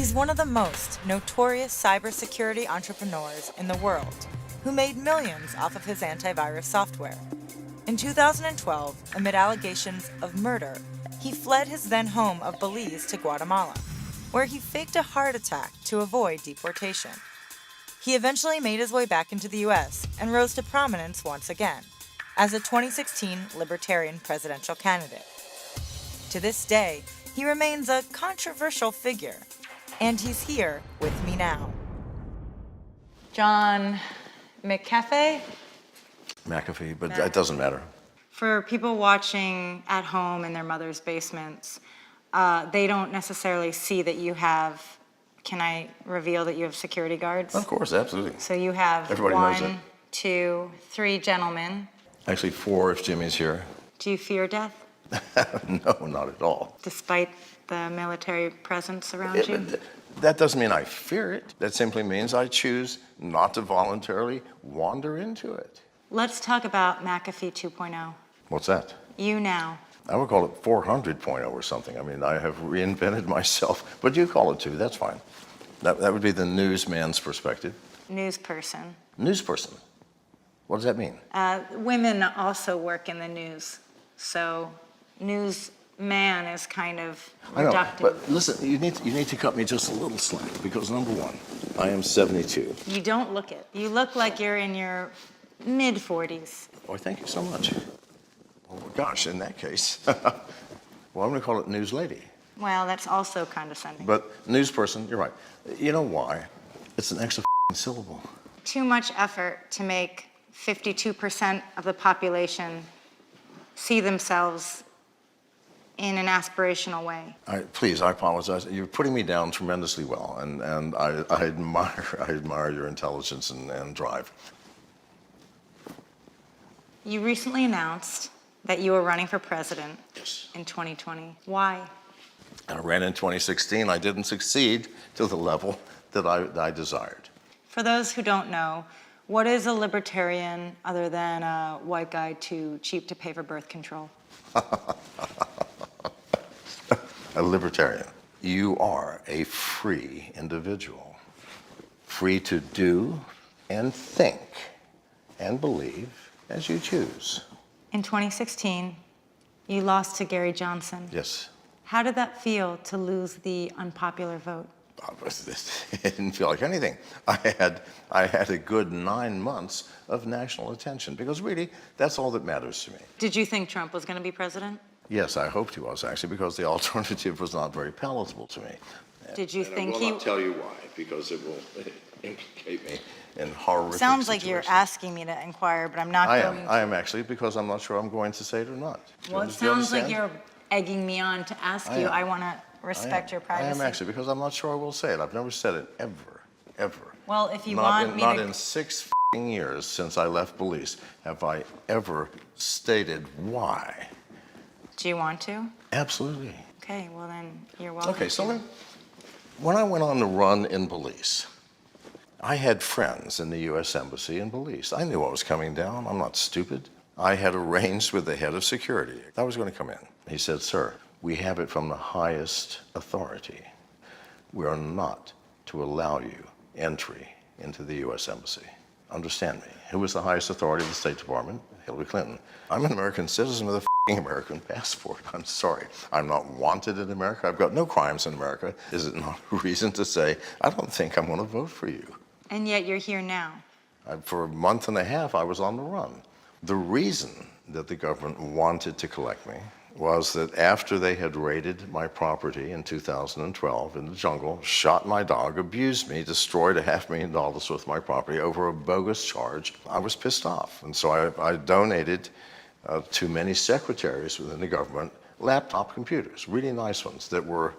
He's one of the most notorious cybersecurity entrepreneurs in the world, who made millions off of his antivirus software. In 2012, amid allegations of murder, he fled his then home of Belize to Guatemala, where he faked a heart attack to avoid deportation. He eventually made his way back into the U.S. and rose to prominence once again as a 2016 Libertarian presidential candidate. To this day, he remains a controversial figure, and he's here with me now. John McAfee? McAfee, but it doesn't matter. For people watching at home in their mother's basements, they don't necessarily see that you have, can I reveal that you have security guards? Of course, absolutely. So you have Everybody knows it. 1, 2, 3 gentlemen. Actually, 4 if Jimmy's here. Do you fear death, No, not at all. despite the military presence around you? That doesn't mean I fear it. That simply means I choose not to voluntarily wander into it. Let's talk about McAfee 2.0. What's that? You now. I would call it 400.0 or something. I mean, I have reinvented myself, but you call it 2, that's fine. That would be the newsman's perspective. Newsperson. Newsperson. What does that mean? Women also work in the news, so newsman is kind of I know, reductive. but listen, you need to cut me just a little slack because number one, I am 72. You don't look it. You look like you're in your mid-40s. Oh, thank you so much. Oh, gosh, in that case, well, I'm going to call it news lady. Well, that's also condescending. But newsperson, you're right. You know why? It's an extra syllable. Too much effort to make 52% of the population see themselves in an aspirational way. Please, I apologize. You're putting me down tremendously well, and I admire your intelligence and drive. You recently announced that you were running for president Yes. in 2020. Why? I ran in 2016. I didn't succeed to the level that I desired. For those who don't know, what is a libertarian other than a white guy too cheap to pay for birth control? A libertarian. You are a free individual, free to do and think and believe as you choose. In 2016, you lost to Gary Johnson. Yes. How did that feel to lose the unpopular vote? It didn't feel like anything. I had a good 9 months of national attention because really, that's all that matters to me. Did you think Trump was going to be president? Yes, I hoped he was actually because the alternative was not very palatable to me. Did you think I will not tell you why because it will implicate me in horrific Sounds like you're situations. asking me to inquire, but I'm not going to. I am actually because I'm not sure I'm going to say it or not. Well, it Do you sounds like understand? you're egging me on to ask I you. am. I want to respect your privacy. I am actually because I'm not sure I will say it. I've never said it ever. Well, if you Not want in, me not to... in 6 years since I left Belize have I ever stated why. Do you want to? Absolutely. Okay, well then, you're welcome. Okay, so when I went on the run in Belize, I had friends in the U.S. Embassy in Belize. I knew what was coming down. I'm not stupid. I had arranged with the head of security. I was going to come in. He said, "Sir, we have it from the highest authority. We are not to allow you entry into the U.S. Embassy." Understand me. Who was the highest authority of the State Department? Hillary Clinton. I'm an American citizen with a American passport. I'm sorry. I'm not wanted in America. I've got no crimes in America. Is it not a reason to say, I don't think I'm going to vote for you? And yet you're here now. For a month and a half, I was on the run. The reason that the government wanted to collect me was that after they had raided my property in 2012 in the jungle, shot my dog, abused me, destroyed $500,000 worth of my property over a bogus charge, I was pissed off. And so I donated to many secretaries within the government laptop computers, really nice ones that were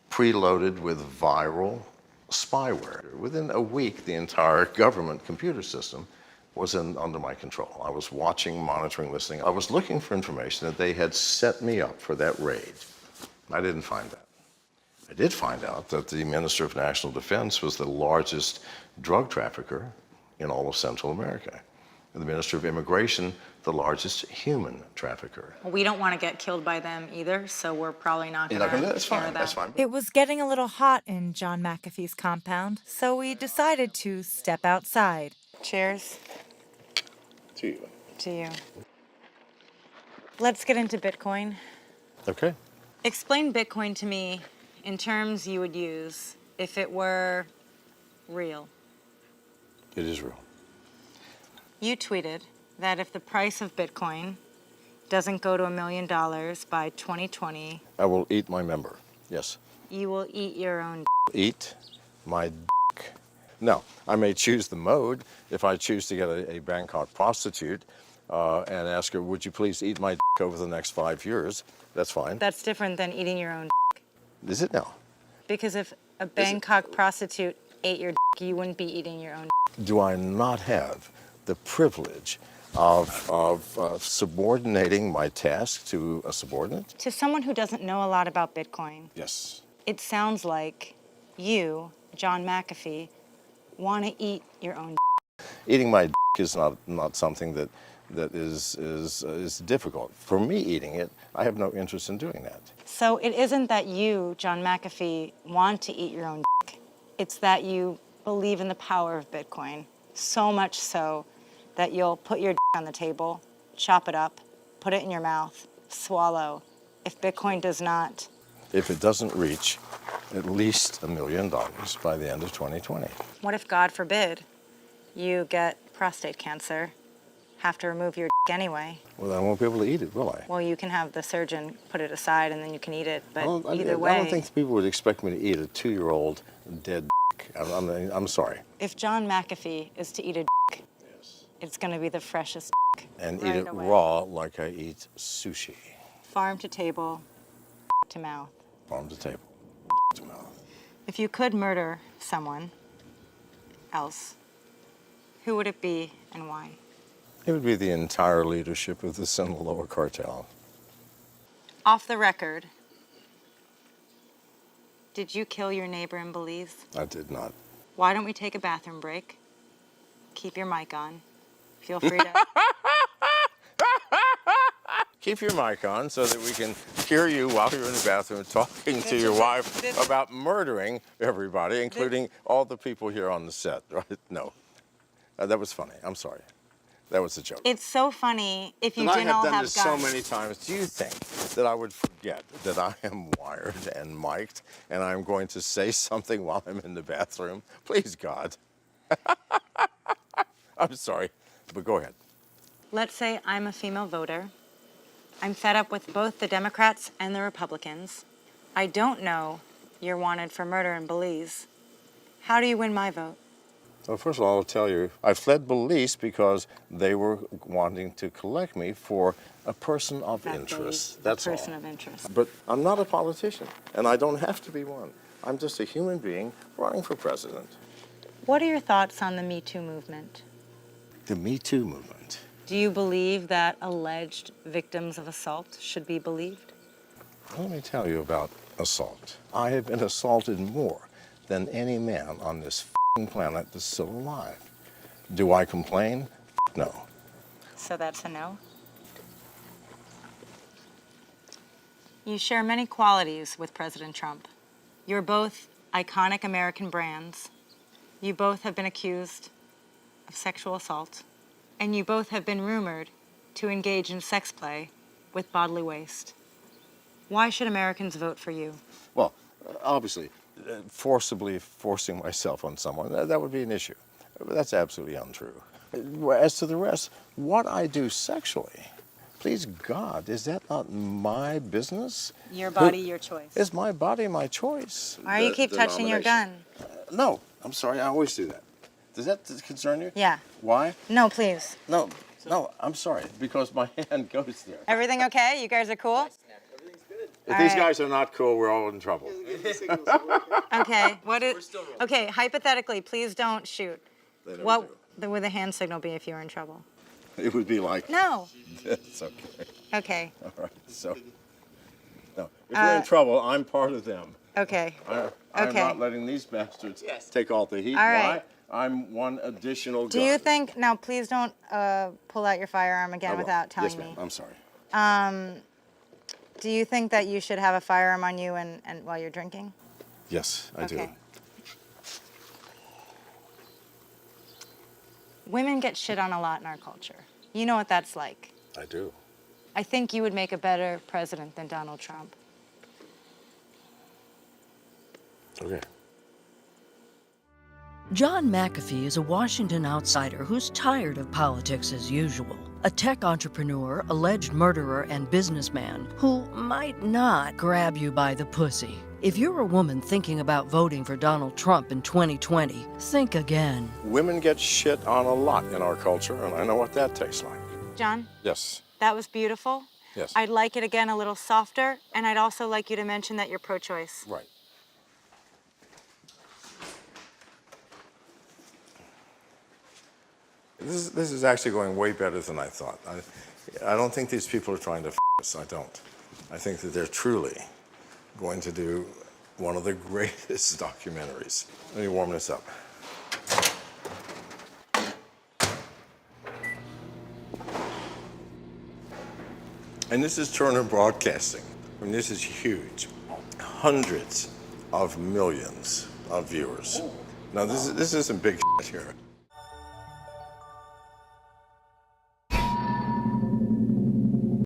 preloaded with viral spyware. Within a week, the entire government computer system was under my control. I was watching, monitoring, listening. I was looking for information that they had set me up for that raid. I didn't find that. I did find out that the Minister of National Defense was the largest drug trafficker in all of Central America. the Minister of Immigration, the largest human trafficker. We don't want to get killed by them either, so we're probably not going to That's share fine, that. that's fine. It was getting a little hot in John McAfee's compound, so we decided to step outside. Cheers To you. to you. Let's get into Bitcoin. Okay. Explain Bitcoin to me in terms you would use if it were real. It is real. You tweeted that if the price of Bitcoin doesn't go to $1 million by 2020, I will eat my member. Yes. you will eat your own. Eat my dick. No, I may choose the mode if I choose to get a Bangkok prostitute and ask her, would you please eat my dick over the next 5 years? That's fine. That's different than eating your own. Is it now? Because if a Bangkok prostitute ate your, you wouldn't be eating your own. Do I not have the privilege of subordinating my task to a subordinate? To someone who doesn't know a lot about Bitcoin, Yes. it sounds like you, John McAfee, want to eat your own. Eating my dick is not something that is difficult. For me eating it, I have no interest in doing that. So it isn't that you, John McAfee, want to eat your own. It's that you believe in the power of Bitcoin, so much so that you'll put your on the table, chop it up, put it in your mouth, swallow. If Bitcoin does not. If it doesn't reach at least $1 million by the end of 2020. What if, God forbid, you get prostate cancer, have to remove your anyway? Well, then I won't be able to eat it, will I? Well, you can have the surgeon put it aside and then you can eat it, but Well, either way. I don't think people would expect me to eat a 2-year-old dead dick. I'm sorry. If John McAfee is to eat a dick, it's going to be the freshest dick. And right eat it away. raw like I eat sushi. Farm to table, to mouth. Farm to table, to mouth. If you could murder someone else, who would it be and why? It would be the entire leadership of the Sinaloa cartel. Off the record, did you kill your neighbor in Belize? I did not. Why don't we take a bathroom break? Keep your mic on. Feel free to. Keep your mic on so that we can hear you while you're in the bathroom talking to your wife about murdering everybody, including all the people here on the set, right? No. That was funny. I'm sorry. That was a joke. It's so funny if you And I didn't have all done have this guns. so many times. Do you think that I would forget that I am wired and mic'd and I'm going to say something while I'm in the bathroom? Please, God. I'm sorry, but go ahead. Let's say I'm a female voter. I'm fed up with both the Democrats and the Republicans. I don't know you're wanted for murder in Belize. How do you win my vote? Well, first of all, I'll tell you, I fled Belize because they were wanting to collect me for a person of interest. That's all. A person of interest. But I'm not a politician, and I don't have to be one. I'm just a human being running for president. What are your thoughts on the Me Too movement? The Me Too movement. Do you believe that alleged victims of assault should be believed? Let me tell you about assault. I have been assaulted more than any man on this planet that's still alive. Do I complain? No. So that's a no? You share many qualities with President Trump. You're both iconic American brands. You both have been accused of sexual assault. And you both have been rumored to engage in sex play with bodily waste. Why should Americans vote for you? Well, obviously, forcibly forcing myself on someone, that would be an issue. But that's absolutely untrue. As to the rest, what I do sexually, please God, is that not my business? Your body, your choice. It's my body, my choice. Why do you keep touching your gun? No, I'm sorry, I always do that. Does that concern you? Yeah. Why? No, please. No, I'm sorry, because my hand goes there. Everything okay? You guys are cool? If All these right. guys are not cool, we're all in trouble. Okay. Okay, hypothetically, please don't shoot. They never What would the hand signal be if you were in trouble? do. It would be like, No. it's okay. Okay. All right, so, no. If we're in trouble, I'm part of them. Okay. I'm Okay. not letting these bastards take all the heat. All right. Why? I'm one additional Do gun. you think, now please don't pull out your firearm I again will. without telling yes, me. ma'am. I'm sorry. Do you think that you should have a firearm on you and while you're drinking? Yes, I do. Okay. Women get shit on a lot in our culture. You know what that's like. I do. I think you would make a better president than Donald Trump. Okay. John McAfee is a Washington outsider who's tired of politics as usual. A tech entrepreneur, alleged murderer, and businessman who might not grab you by the pussy. If you're a woman thinking about voting for Donald Trump in 2020, think again. Women get shit on a lot in our culture, and I know what that tastes like. John, Yes. that was beautiful. Yes. I'd like it again a little softer, and I'd also like you to mention that you're pro-choice. Right. This is actually going way better than I thought. I don't think these people are trying to f us. I don't. I think that they're truly going to do one of the greatest documentaries. Let me warm this up. And this is Turner Broadcasting. I mean, this is huge. Hundreds of millions of viewers. Now, this isn't big shit here.